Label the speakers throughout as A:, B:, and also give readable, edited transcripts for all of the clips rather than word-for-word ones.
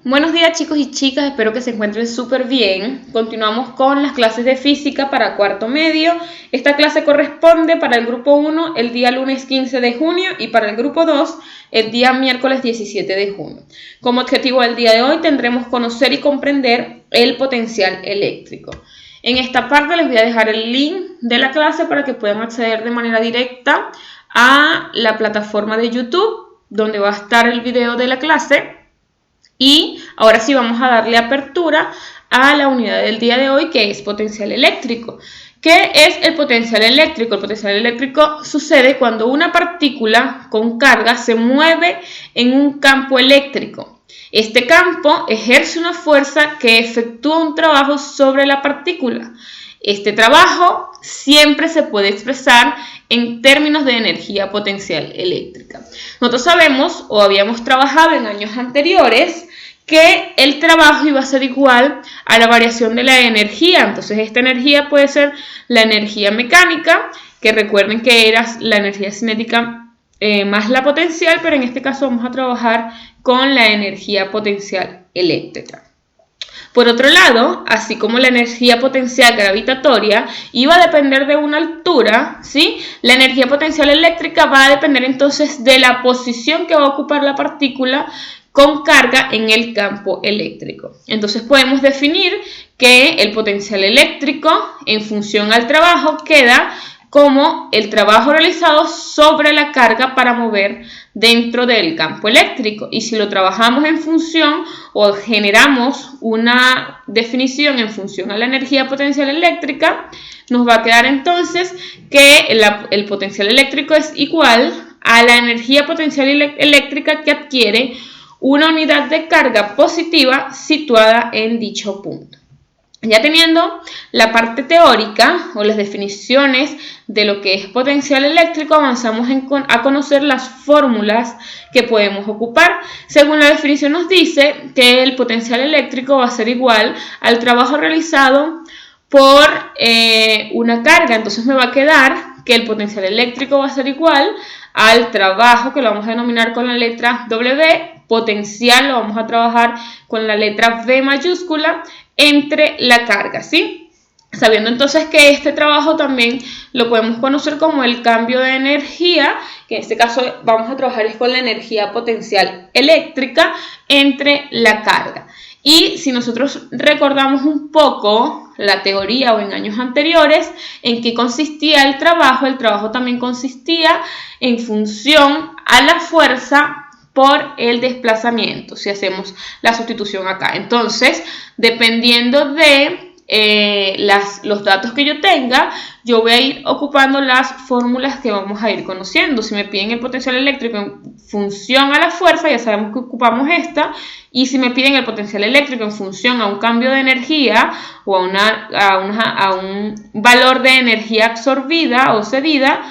A: Buenos días chicos y chicas, espero que se encuentren súper bien. Continuamos con las clases de física para cuarto medio. Esta clase corresponde para el grupo 1 el día lunes 15 de junio y para el grupo 2 el día miércoles 17 de junio. Como objetivo del día de hoy tendremos conocer y comprender el potencial eléctrico. En esta parte les voy a dejar el link de la clase para que puedan acceder de manera directa a la plataforma de YouTube donde va a estar el video de la clase. Y ahora sí vamos a darle apertura a la unidad del día de hoy, que es potencial eléctrico. ¿Qué es el potencial eléctrico? El potencial eléctrico sucede cuando una partícula con carga se mueve en un campo eléctrico. Este campo ejerce una fuerza que efectúa un trabajo sobre la partícula. Este trabajo siempre se puede expresar en términos de energía potencial eléctrica. Nosotros sabemos o habíamos trabajado en años anteriores que el trabajo iba a ser igual a la variación de la energía. Entonces esta energía puede ser la energía mecánica, que recuerden que era la energía cinética más la potencial, pero en este caso vamos a trabajar con la energía potencial eléctrica. Por otro lado, así como la energía potencial gravitatoria iba a depender de una altura, ¿sí? La energía potencial eléctrica va a depender entonces de la posición que va a ocupar la partícula con carga en el campo eléctrico. Entonces podemos definir que el potencial eléctrico en función al trabajo queda como el trabajo realizado sobre la carga para mover dentro del campo eléctrico. Y si lo trabajamos en función o generamos una definición en función a la energía potencial eléctrica, nos va a quedar entonces que el potencial eléctrico es igual a la energía potencial eléctrica que adquiere una unidad de carga positiva situada en dicho punto. Ya teniendo la parte teórica o las definiciones de lo que es potencial eléctrico, avanzamos a conocer las fórmulas que podemos ocupar. Según la definición nos dice que el potencial eléctrico va a ser igual al trabajo realizado por una carga. Entonces me va a quedar que el potencial eléctrico va a ser igual al trabajo, que lo vamos a denominar con la letra W, potencial lo vamos a trabajar con la letra V mayúscula, entre la carga, ¿sí? Sabiendo entonces que este trabajo también lo podemos conocer como el cambio de energía, que en este caso vamos a trabajar con la energía potencial eléctrica entre la carga. Y si nosotros recordamos un poco la teoría o en años anteriores, ¿en qué consistía el trabajo también consistía en función a la fuerza por el desplazamiento, si hacemos la sustitución acá. Entonces, dependiendo de los datos que yo tenga, yo voy a ir ocupando las fórmulas que vamos a ir conociendo. Si me piden el potencial eléctrico en función a la fuerza, ya sabemos que ocupamos esta. Y si me piden el potencial eléctrico en función a un cambio de energía o a un valor de energía absorbida o cedida,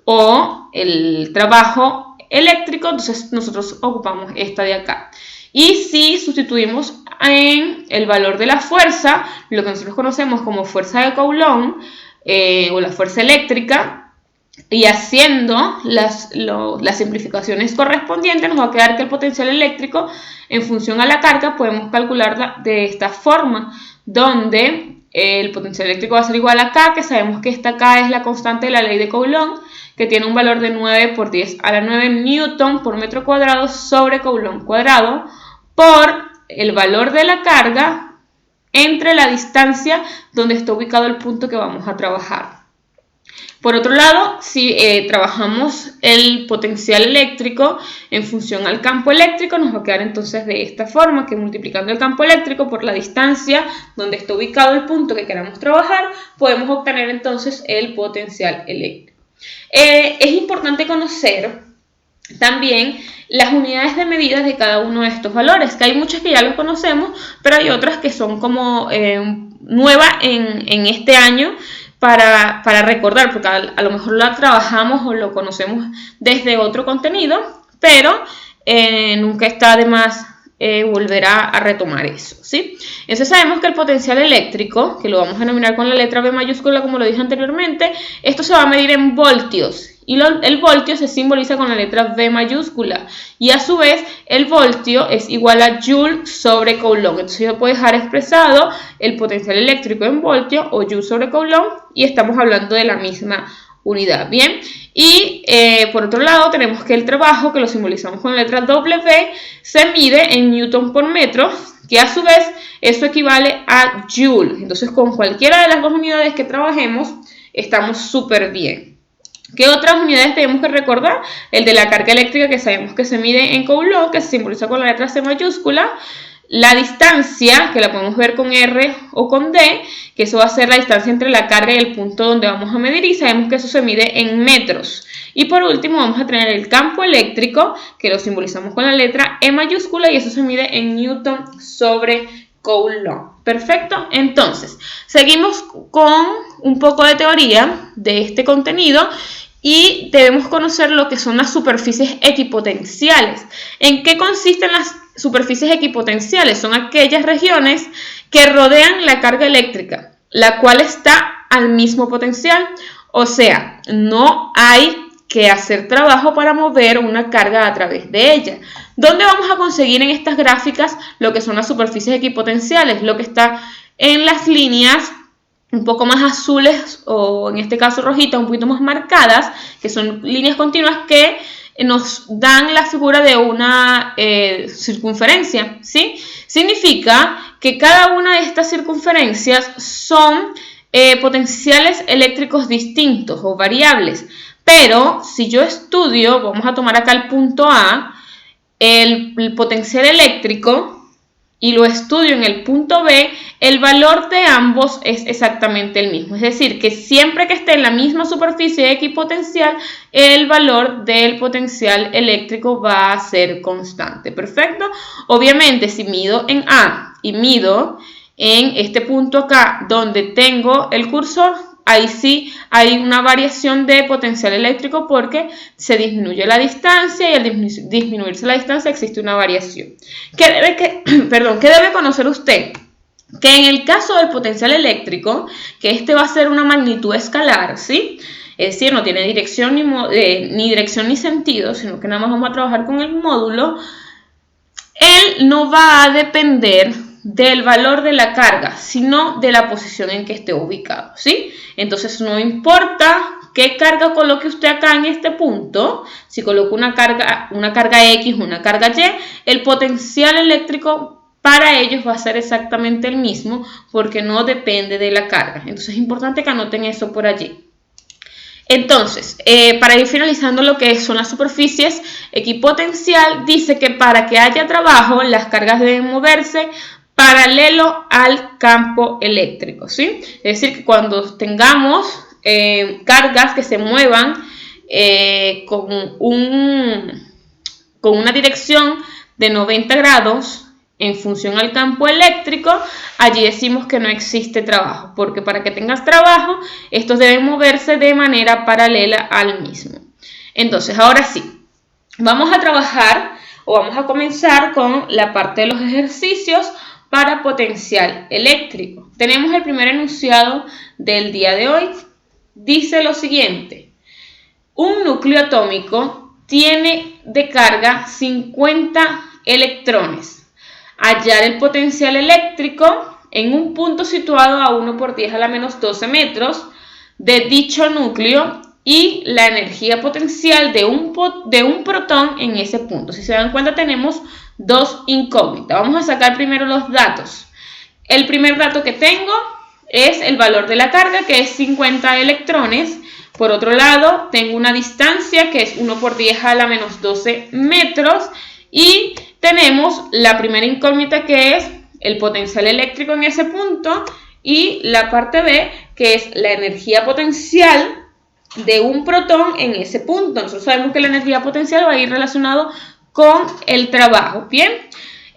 A: o el trabajo eléctrico, entonces nosotros ocupamos esta de acá. Y si sustituimos en el valor de la fuerza, lo que nosotros conocemos como fuerza de Coulomb o la fuerza eléctrica, y haciendo las simplificaciones correspondientes, nos va a quedar que el potencial eléctrico en función a la carga podemos calcularla de esta forma, donde el potencial eléctrico va a ser igual a K, que sabemos que esta K es la constante de la ley de Coulomb, que tiene un valor de 9 por 10 a la 9 newton por metro cuadrado sobre Coulomb cuadrado, por el valor de la carga entre la distancia donde está ubicado el punto que vamos a trabajar. Por otro lado, si trabajamos el potencial eléctrico en función al campo eléctrico, nos va a quedar entonces de esta forma, que multiplicando el campo eléctrico por la distancia donde está ubicado el punto que queramos trabajar, podemos obtener entonces el potencial eléctrico. Es importante conocer también las unidades de medida de cada uno de estos valores, que hay muchas que ya los conocemos, pero hay otras que son como nuevas en este año para recordar, porque a lo mejor la trabajamos o lo conocemos desde otro contenido, pero nunca está de más volver a retomar eso, ¿sí? Entonces sabemos que el potencial eléctrico, que lo vamos a denominar con la letra B mayúscula como lo dije anteriormente, esto se va a medir en voltios Y el voltio se simboliza con la letra V mayúscula. Y a su vez, el voltio es igual a Joule sobre Coulomb. Entonces yo puedo dejar expresado el potencial eléctrico en voltio o Joule sobre Coulomb. Y estamos hablando de la misma unidad. Bien. Y por otro lado tenemos que el trabajo, que lo simbolizamos con la letra W, se mide en Newton por metro, que a su vez eso equivale a Joule. Entonces con cualquiera de las dos unidades que trabajemos estamos súper bien. ¿Qué otras unidades tenemos que recordar? El de la carga eléctrica, que sabemos que se mide en Coulomb, que se simboliza con la letra C mayúscula. La distancia, que la podemos ver con R o con D, que eso va a ser la distancia entre la carga y el punto donde vamos a medir, y sabemos que eso se mide en metros. Y por último vamos a tener el campo eléctrico, que lo simbolizamos con la letra E mayúscula, y eso se mide en Newton sobre Coulomb. Perfecto, entonces seguimos con un poco de teoría de este contenido. Y debemos conocer lo que son las superficies equipotenciales. ¿En qué consisten las superficies equipotenciales? Son aquellas regiones que rodean la carga eléctrica, la cual está al mismo potencial. O sea, no hay que hacer trabajo para mover una carga a través de ella. ¿Dónde vamos a conseguir en estas gráficas lo que son las superficies equipotenciales? Lo que está en las líneas un poco más azules, o en este caso rojitas, un poquito más marcadas, que son líneas continuas que nos dan la figura de una circunferencia, ¿sí? Significa que cada una de estas circunferencias son potenciales eléctricos distintos o variables. Pero si yo estudio, vamos a tomar acá el punto A, el potencial eléctrico, y lo estudio en el punto B, el valor de ambos es exactamente el mismo. Es decir, que siempre que esté en la misma superficie equipotencial, el valor del potencial eléctrico va a ser constante. ¿Perfecto? Obviamente, si mido en A y mido en este punto acá, donde tengo el cursor, ahí sí hay una variación de potencial eléctrico porque se disminuye la distancia, y al disminuirse la distancia existe una variación. ¿Qué debe conocer usted? Que en el caso del potencial eléctrico, que este va a ser una magnitud escalar, ¿sí? Es decir, no tiene dirección ni dirección ni sentido, sino que nada más vamos a trabajar con el módulo. Él no va a depender del valor de la carga, sino de la posición en que esté ubicado, ¿sí? Entonces no importa qué carga coloque usted acá en este punto, si coloca una carga X o una carga Y, el potencial eléctrico para ellos va a ser exactamente el mismo, porque no depende de la carga. Entonces es importante que anoten eso por allí. Entonces, para ir finalizando lo que son las superficies equipotencial, dice que para que haya trabajo, las cargas deben moverse paralelo al campo eléctrico, ¿sí? Es decir, que cuando tengamos cargas que se muevan con una dirección de 90 grados en función al campo eléctrico, allí decimos que no existe trabajo, porque para que tengas trabajo, estos deben moverse de manera paralela al mismo. Entonces, ahora sí, vamos a trabajar o vamos a comenzar con la parte de los ejercicios para potencial eléctrico. Tenemos el primer enunciado del día de hoy. Dice lo siguiente: un núcleo atómico tiene de carga 50 electrones. Hallar el potencial eléctrico en un punto situado a 1 por 10 a la menos 12 metros de dicho núcleo y la energía potencial de un protón en ese punto. Si se dan cuenta, tenemos dos incógnitas. Vamos a sacar primero los datos. El primer dato que tengo es el valor de la carga, que es 50 electrones. Por otro lado, tengo una distancia que es 1 por 10 a la menos 12 metros. Y tenemos la primera incógnita, que es el potencial eléctrico en ese punto. Y la parte B, que es la energía potencial de un protón en ese punto. Nosotros sabemos que la energía potencial va a ir relacionado con el trabajo. Bien,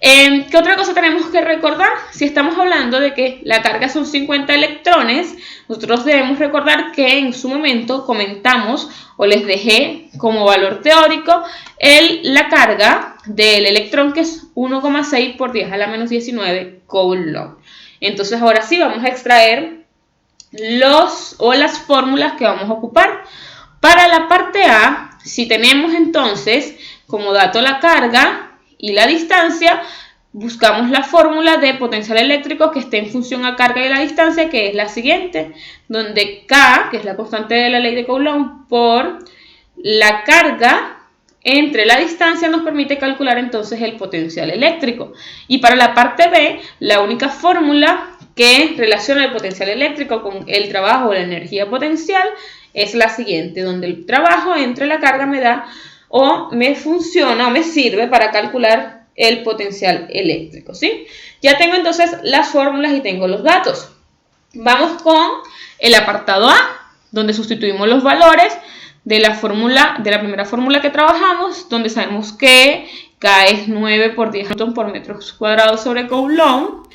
A: ¿qué otra cosa tenemos que recordar? Si estamos hablando de que la carga son 50 electrones, nosotros debemos recordar que en su momento comentamos o les dejé como valor teórico la carga del electrón, que es 1,6 por 10 a la menos 19 Coulomb. Entonces ahora sí vamos a extraer las fórmulas que vamos a ocupar. Para la parte A, si tenemos entonces como dato la carga y la distancia, buscamos la fórmula de potencial eléctrico que esté en función a carga y la distancia, que es la siguiente, donde K, que es la constante de la ley de Coulomb, por la carga entre la distancia nos permite calcular entonces el potencial eléctrico. Y para la parte B, la única fórmula que relaciona el potencial eléctrico con el trabajo o la energía potencial es la siguiente, donde el trabajo entre la carga me da o me funciona o me sirve para calcular el potencial eléctrico, ¿sí? Ya tengo entonces las fórmulas y tengo los datos. Vamos con el apartado A, donde sustituimos los valores de la primera fórmula que trabajamos, donde sabemos que K es 9 por 10 Newton por metros cuadrados sobre Coulomb,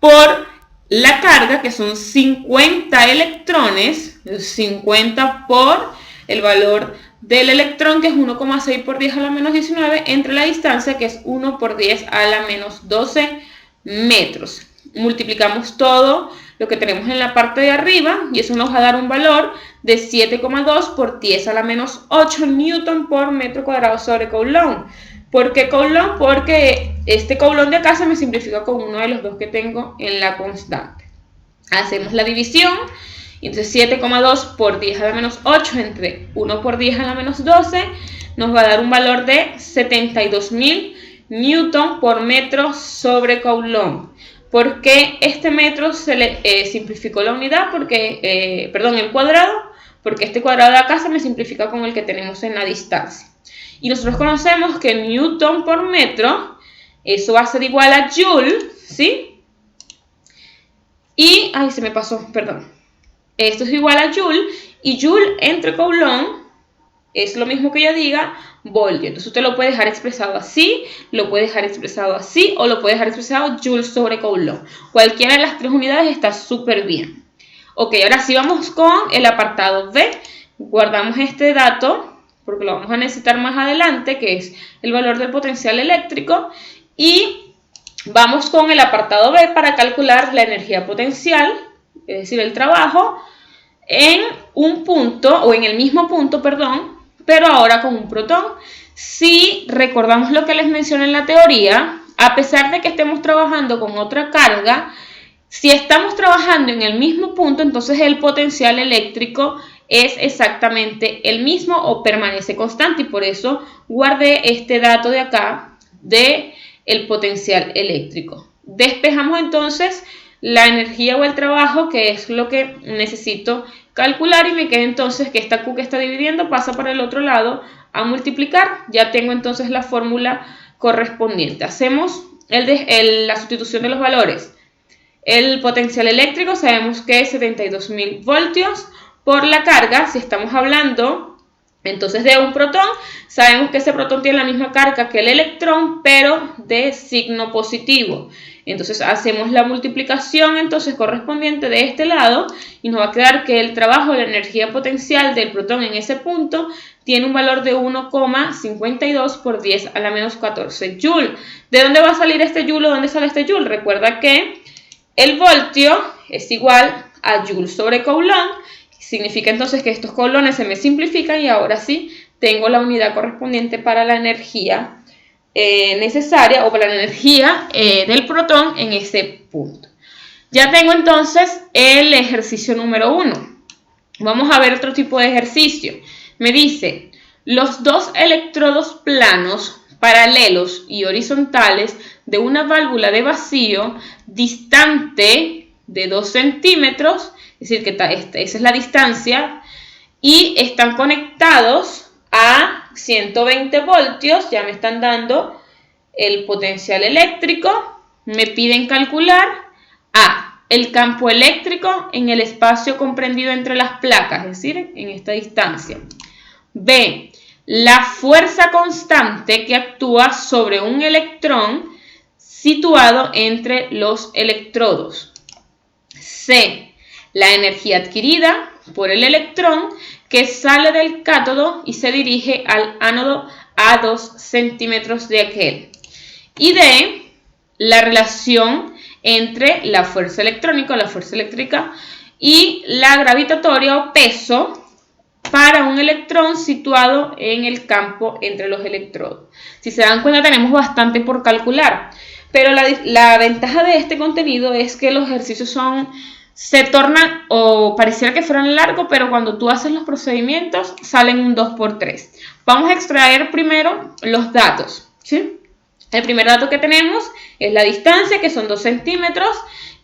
A: por la carga, que son 50 electrones, 50 por el valor del electrón, que es 1,6 por 10 a la menos 19, entre la distancia, que es 1 por 10 a la menos 12 metros. Multiplicamos todo lo que tenemos en la parte de arriba y eso nos va a dar un valor de 7,2 por 10 a la menos 8 newton por metro cuadrado sobre Coulomb. ¿Por qué Coulomb? Porque este Coulomb de acá se me simplifica con uno de los dos que tengo en la constante. Hacemos la división. Entonces 7,2 por 10 a la menos 8 entre 1 por 10 a la menos 12 nos va a dar un valor de 72.000 newton por metro sobre Coulomb. ¿Por qué este metro se le simplificó la unidad? Porque, el cuadrado, porque este cuadrado de acá se me simplifica con el que tenemos en la distancia. Y nosotros conocemos que newton por metro, eso va a ser igual a joule, ¿sí? Y, se me pasó, perdón. Esto es igual a joule, y joule entre Coulomb es lo mismo que yo diga voltio. Entonces usted lo puede dejar expresado así, lo puede dejar expresado así, o lo puede dejar expresado joule sobre Coulomb. Cualquiera de las tres unidades está súper bien. Ok, ahora sí vamos con el apartado B. Guardamos este dato, porque lo vamos a necesitar más adelante, que es el valor del potencial eléctrico. Y vamos con el apartado B para calcular la energía potencial, es decir, el trabajo, en un punto, o en el mismo punto, perdón, pero ahora con un protón. Si recordamos lo que les mencioné en la teoría, a pesar de que estemos trabajando con otra carga, si estamos trabajando en el mismo punto, entonces el potencial eléctrico es exactamente el mismo o permanece constante, y por eso guardé este dato de acá de el potencial eléctrico. Despejamos entonces la energía o el trabajo, que es lo que necesito calcular, y me queda entonces que esta Q que está dividiendo pasa para el otro lado a multiplicar. Ya tengo entonces la fórmula correspondiente. Hacemos la sustitución de los valores. El potencial eléctrico sabemos que es 72.000 voltios por la carga. Si estamos hablando entonces de un protón, sabemos que ese protón tiene la misma carga que el electrón, pero de signo positivo. Entonces hacemos la multiplicación entonces correspondiente de este lado y nos va a quedar que el trabajo de la energía potencial del protón en ese punto tiene un valor de 1,52 por 10 a la menos 14 joule. ¿De dónde va a salir este joule o dónde sale este joule? Recuerda que el voltio es igual a joule sobre Coulomb. Significa entonces que estos coulombs se me simplifican y ahora sí tengo la unidad correspondiente para la energía necesaria o para la energía del protón en ese punto. Ya tengo entonces el ejercicio número 1. Vamos a ver otro tipo de ejercicio. Me dice, los dos electrodos planos, paralelos y horizontales de una válvula de vacío distante de 2 centímetros, es decir, que esa es la distancia, y están conectados a 120 voltios, ya me están dando el potencial eléctrico. Me piden calcular A, el campo eléctrico en el espacio comprendido entre las placas, es decir, en esta distancia. B, la fuerza constante que actúa sobre un electrón situado entre los electrodos. C, la energía adquirida por el electrón que sale del cátodo y se dirige al ánodo a 2 centímetros de aquel. Y D, la relación entre la fuerza electrónica y la gravitatoria o peso para un electrón situado en el campo entre los electrodos. Si se dan cuenta, tenemos bastante por calcular, pero la ventaja de este contenido es que los ejercicios se tornan o pareciera que fueran largos, pero cuando tú haces los procedimientos salen un 2×3. Vamos a extraer primero los datos, ¿sí? El primer dato que tenemos es la distancia, que son 2 centímetros,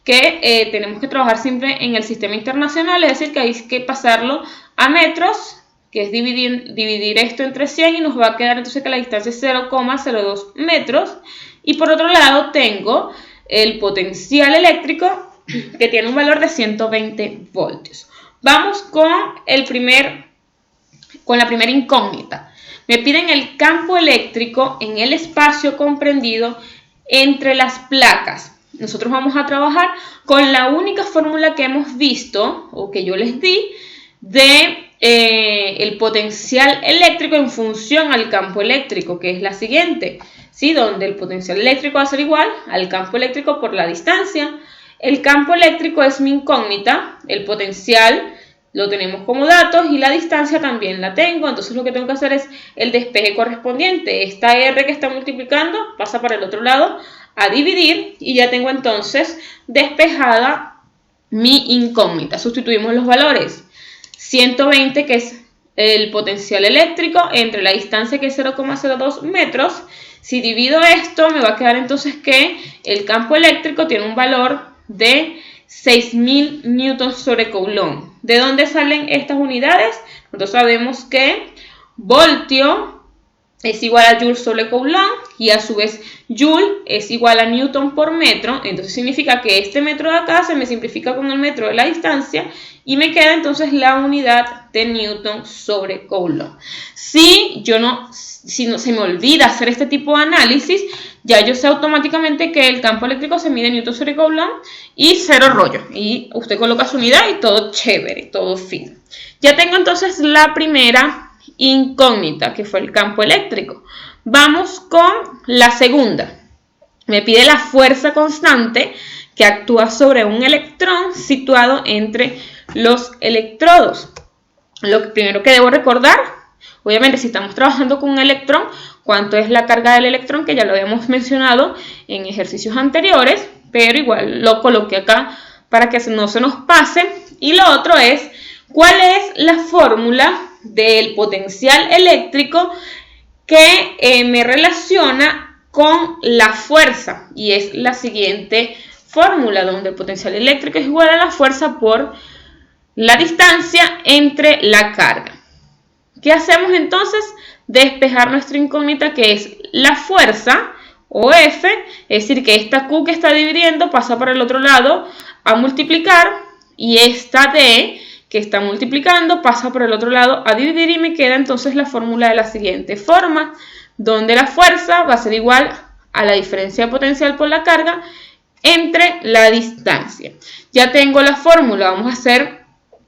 A: que tenemos que trabajar siempre en el sistema internacional, es decir, que hay que pasarlo a metros, que es dividir esto entre 100 y nos va a quedar entonces que la distancia es 0,02 metros. Y por otro lado tengo el potencial eléctrico, que tiene un valor de 120 voltios. Vamos con la primera incógnita. Me piden el campo eléctrico en el espacio comprendido entre las placas. Nosotros vamos a trabajar con la única fórmula que hemos visto o que yo les di de el potencial eléctrico en función al campo eléctrico, que es la siguiente, ¿sí? Donde el potencial eléctrico va a ser igual al campo eléctrico por la distancia. El campo eléctrico es mi incógnita, el potencial lo tenemos como datos y la distancia también la tengo, entonces lo que tengo que hacer es el despeje correspondiente. Esta R que está multiplicando pasa para el otro lado a dividir y ya tengo entonces despejada mi incógnita. Sustituimos los valores. 120, que es el potencial eléctrico, entre la distancia, que es 0,02 metros. Si divido esto, me va a quedar entonces que el campo eléctrico tiene un valor de 6.000 newtons sobre coulomb. ¿De dónde salen estas unidades? Nosotros sabemos que voltio es igual a joule sobre coulomb y a su vez joule es igual a newton por metro. Entonces significa que este metro de acá se me simplifica con el metro de la distancia y me queda entonces la unidad de newton sobre coulomb. Si no se me olvida hacer este tipo de análisis, ya yo sé automáticamente que el campo eléctrico se mide en newton sobre coulomb y cero rollo. Y usted coloca su unidad y todo chévere, todo fino. Ya tengo entonces la primera incógnita, que fue el campo eléctrico. Vamos con la segunda. Me pide la fuerza constante que actúa sobre un electrón situado entre los electrodos. Lo primero que debo recordar, obviamente si estamos trabajando con un electrón, cuánto es la carga del electrón, que ya lo habíamos mencionado en ejercicios anteriores, pero igual lo coloqué acá para que no se nos pase. Y lo otro es, ¿cuál es la fórmula del potencial eléctrico que me relaciona con la fuerza? Y es la siguiente fórmula, donde el potencial eléctrico es igual a la fuerza por la distancia entre la carga. ¿Qué hacemos entonces? Despejar nuestra incógnita, que es la fuerza, o F, es decir, que esta Q que está dividiendo pasa para el otro lado a multiplicar, y esta D que está multiplicando pasa por el otro lado a dividir, y me queda entonces la fórmula de la siguiente forma, donde la fuerza va a ser igual a la diferencia de potencial por la carga entre la distancia. Ya tengo la fórmula, vamos a hacer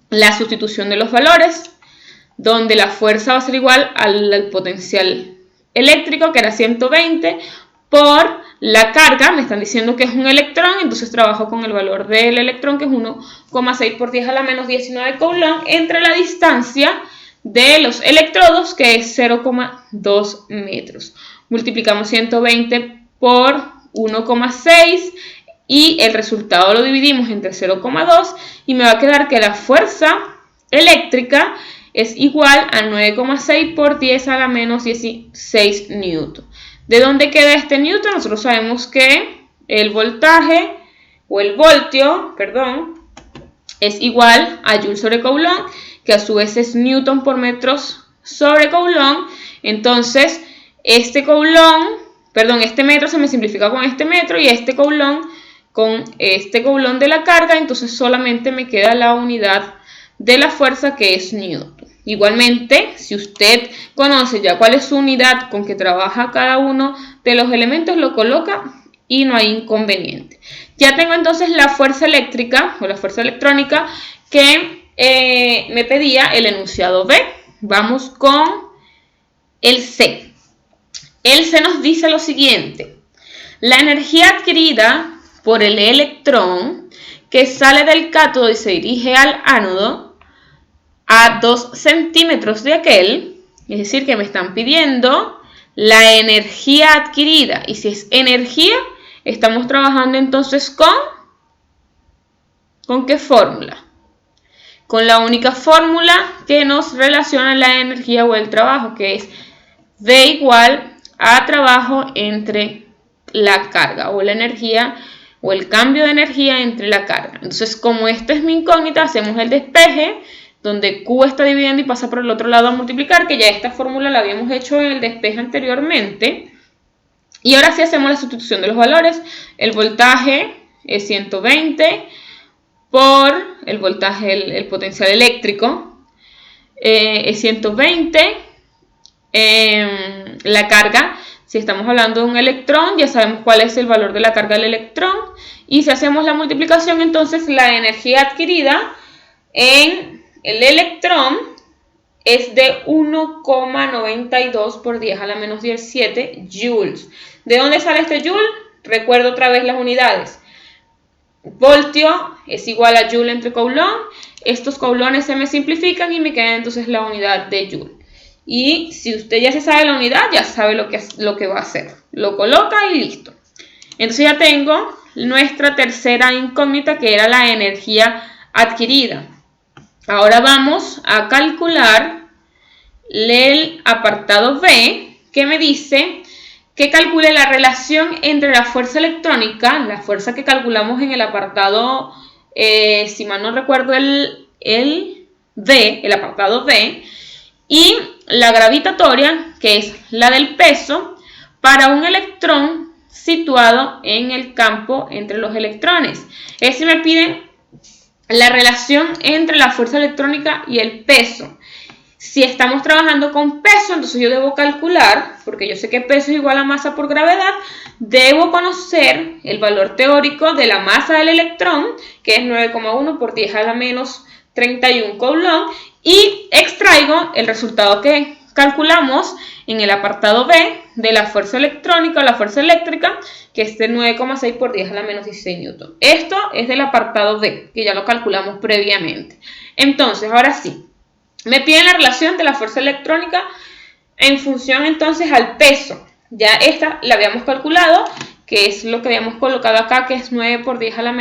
A: la sustitución de los valores, donde la fuerza va a ser igual al potencial eléctrico, que era 120, por la carga. Me están diciendo que es un electrón, entonces trabajo con el valor del electrón, que es 1,6 por 10 a la menos 19 coulomb, entre la distancia de los electrodos, que es 0,2 metros. Multiplicamos 120 por 1,6 y el resultado lo dividimos entre 0,2 y me va a quedar que la fuerza eléctrica es igual a 9,6 por 10 a la menos 16 newton. ¿De dónde queda este newton? Nosotros sabemos que el voltaje o el voltio, es igual a joule sobre coulomb, que a su vez es newton por metros sobre coulomb. Entonces, este metro se me simplifica con este metro y este coulomb con este coulomb de la carga, entonces solamente me queda la unidad de la fuerza, que es newton. Igualmente, si usted conoce ya cuál es su unidad con que trabaja cada uno de los elementos, lo coloca y no hay inconveniente. Ya tengo entonces la fuerza eléctrica o la fuerza electrónica que me pedía el enunciado B. Vamos con el C. El C nos dice lo siguiente: la energía adquirida por el electrón que sale del cátodo y se dirige al ánodo a 2 centímetros de aquel, es decir, que me están pidiendo la energía adquirida. Y si es energía, estamos trabajando entonces ¿con qué fórmula? Con la única fórmula que nos relaciona la energía o el trabajo, que es V igual a trabajo entre la carga, o la energía o el cambio de energía entre la carga. Entonces, como esto es mi incógnita, hacemos el despeje, donde Q está dividiendo y pasa por el otro lado a multiplicar, que ya esta fórmula la habíamos hecho en el despeje anteriormente. Y ahora sí hacemos la sustitución de los valores. El voltaje es 120 por el voltaje, el potencial eléctrico es 120. La carga, si estamos hablando de un electrón, ya sabemos cuál es el valor de la carga del electrón. Y si hacemos la multiplicación, entonces la energía adquirida en el electrón es de 1,92 por 10 a la menos 17 joules. ¿De dónde sale este joule? Recuerdo otra vez las unidades. Voltio es igual a joule entre coulomb. Estos coulombs se me simplifican y me queda entonces la unidad de joule. Y si usted ya se sabe la unidad, ya sabe lo que va a hacer. Lo coloca y listo. Entonces ya tengo nuestra tercera incógnita, que era la energía adquirida. Ahora vamos a calcular el apartado B, que me dice que calcule la relación entre la fuerza electrónica, la fuerza que calculamos en el apartado, si mal no recuerdo, el apartado B, y la gravitatoria, que es la del peso, para un electrón situado en el campo entre los electrones. Es decir, me piden la relación entre la fuerza electrónica y el peso. Si estamos trabajando con peso, entonces yo debo calcular, porque yo sé que peso es igual a masa por gravedad, debo conocer el valor teórico de la masa del electrón, que es 9,1 por 10 a la menos 31 coulomb, y extraigo el resultado que calculamos en el apartado B de la fuerza electrónica o la fuerza eléctrica, que es de 9,6 por 10 a la menos 16 newton. Esto es del apartado B, que ya lo calculamos previamente. Entonces, ahora sí, me piden la relación de la fuerza electrónica en función entonces al peso. Ya esta la habíamos calculado, que es lo que habíamos colocado acá, que es 9,6 por 10 a la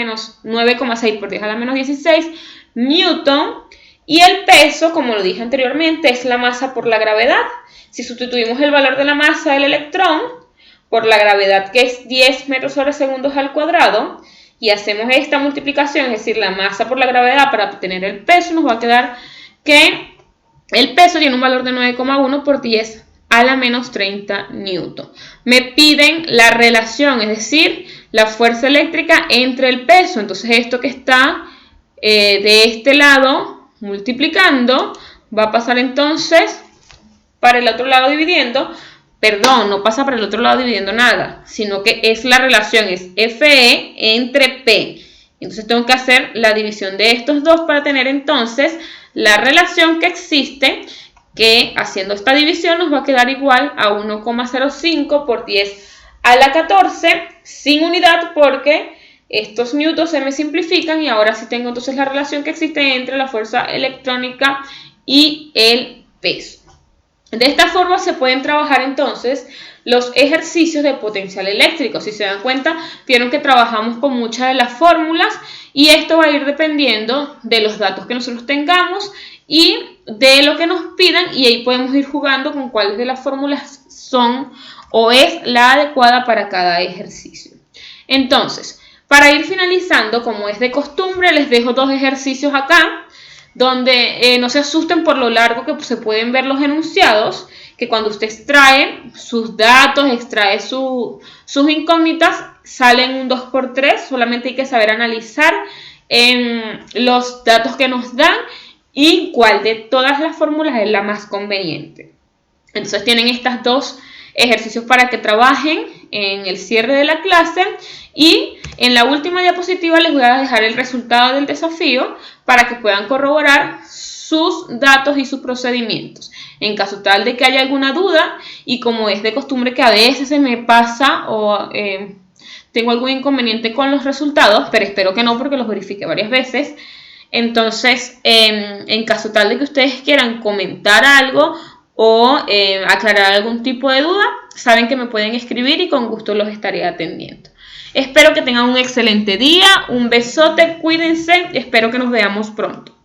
A: menos 16 newton. Y el peso, como lo dije anteriormente, es la masa por la gravedad. Si sustituimos el valor de la masa del electrón por la gravedad, que es 10 metros sobre segundos al cuadrado, y hacemos esta multiplicación, es decir, la masa por la gravedad para obtener el peso, nos va a quedar que el peso tiene un valor de 9,1 por 10 a la menos 30 newton. Me piden la relación, es decir, la fuerza eléctrica entre el peso. Entonces esto que está de este lado multiplicando va a pasar entonces para el otro lado dividiendo. Perdón, no pasa para el otro lado dividiendo nada, sino que es la relación, es FE entre P. Entonces tengo que hacer la división de estos dos para tener entonces la relación que existe, que haciendo esta división nos va a quedar igual a 1,05 por 10 a la 14 sin unidad, porque estos newtons se me simplifican y ahora sí tengo entonces la relación que existe entre la fuerza electrónica y el peso. De esta forma se pueden trabajar entonces los ejercicios de potencial eléctrico. Si se dan cuenta, vieron que trabajamos con muchas de las fórmulas y esto va a ir dependiendo de los datos que nosotros tengamos y de lo que nos pidan, y ahí podemos ir jugando con cuáles de las fórmulas son o es la adecuada para cada ejercicio. Entonces, para ir finalizando, como es de costumbre, les dejo dos ejercicios acá, donde no se asusten por lo largo que se pueden ver los enunciados, que cuando usted extrae sus datos, extrae sus incógnitas, salen un 2×3, solamente hay que saber analizar los datos que nos dan y cuál de todas las fórmulas es la más conveniente. Entonces tienen estos dos ejercicios para que trabajen en el cierre de la clase, y en la última diapositiva les voy a dejar el resultado del desafío para que puedan corroborar sus datos y sus procedimientos. En caso tal de que haya alguna duda, y como es de costumbre que a veces se me pasa o tengo algún inconveniente con los resultados, pero espero que no porque los verifique varias veces, Entonces, en caso tal de que ustedes quieran comentar algo o aclarar algún tipo de duda, saben que me pueden escribir y con gusto los estaré atendiendo. Espero que tengan un excelente día, un besote, cuídense, espero que nos veamos pronto.